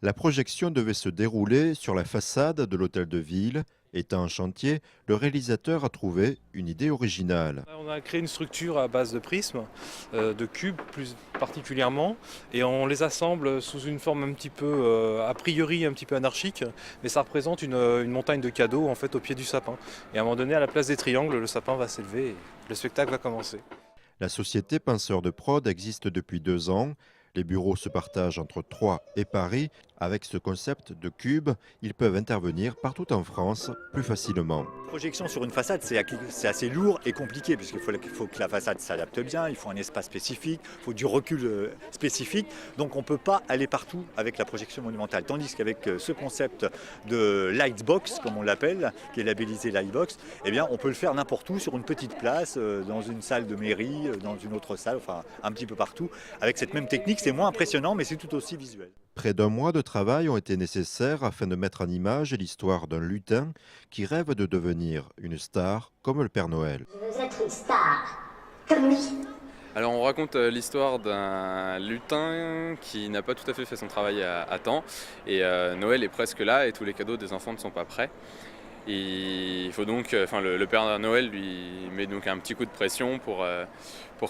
La projection devait se dérouler sur la façade de l'hôtel de ville. Étant en chantier, le réalisateur a trouvé une idée originale. On a créé une structure à base de prismes, de cubes plus particulièrement, et on les assemble sous une forme un petit peu, a priori un petit peu anarchique, mais ça représente une montagne de cadeaux en fait au pied du sapin. Et à un moment donné, à la place des triangles, le sapin va s'élever et le spectacle va commencer. La société Penseur de Prod existe depuis 2 ans. Les bureaux se partagent entre Troyes et Paris. Avec ce concept de cube, ils peuvent intervenir partout en France plus facilement. Projection sur une façade, c'est assez lourd et compliqué puisqu'il faut que la façade s'adapte bien, il faut un espace spécifique, il faut du recul spécifique. Donc on ne peut pas aller partout avec la projection monumentale. Tandis qu'avec ce concept de Lightbox, comme on l'appelle, qui est labellisé Lightbox, eh bien on peut le faire n'importe où, sur une petite place, dans une salle de mairie, dans une autre salle, enfin un petit peu partout. Avec cette même technique, c'est moins impressionnant, mais c'est tout aussi visuel. Près d'un mois de travail ont été nécessaires afin de mettre en image l'histoire d'un lutin qui rêve de devenir une star comme le Père Noël. Je veux être une star, comme lui. Alors on raconte l'histoire d'un lutin qui n'a pas tout à fait fait son travail à temps et Noël est presque là et tous les cadeaux des enfants ne sont pas prêts. Et il faut donc, le Père Noël lui met donc un petit coup de pression pour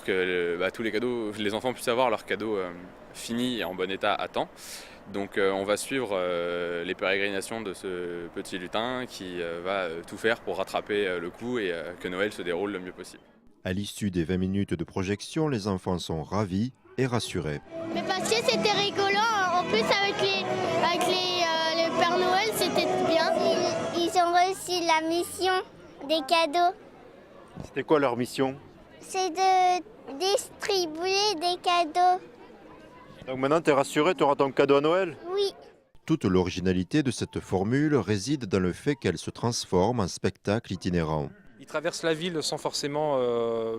que tous les cadeaux, les enfants puissent avoir leurs cadeaux finis et en bon état à temps. Donc on va suivre les pérégrinations de ce petit lutin qui va tout faire pour rattraper le coup et que Noël se déroule le mieux possible. À l'issue des 20 minutes de projection, les enfants sont ravis et rassurés. Mais parce que c'était rigolo, en plus le Père Noël, c'était bien. Ils ont reçu la mission des cadeaux. C'était quoi leur mission? C'est de distribuer des cadeaux. Donc maintenant tu es rassuré, tu auras ton cadeau à Noël? Oui. Toute l'originalité de cette formule réside dans le fait qu'elle se transforme en spectacle itinérant. Ils traversent la ville sans forcément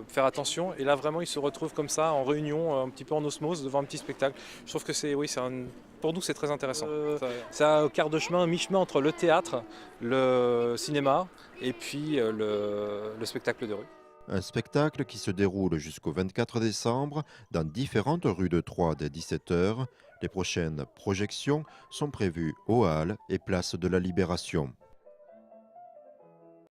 faire attention, et là vraiment ils se retrouvent comme ça en réunion, un petit peu en osmose devant un petit spectacle. Je trouve que pour nous c'est très intéressant. C'est un quart de chemin, un mi-chemin entre le théâtre, le cinéma et puis le spectacle de rue. Un spectacle qui se déroule jusqu'au 24 décembre dans différentes rues de Troyes dès 17 h. Les prochaines projections sont prévues aux Halles et Place de la Libération.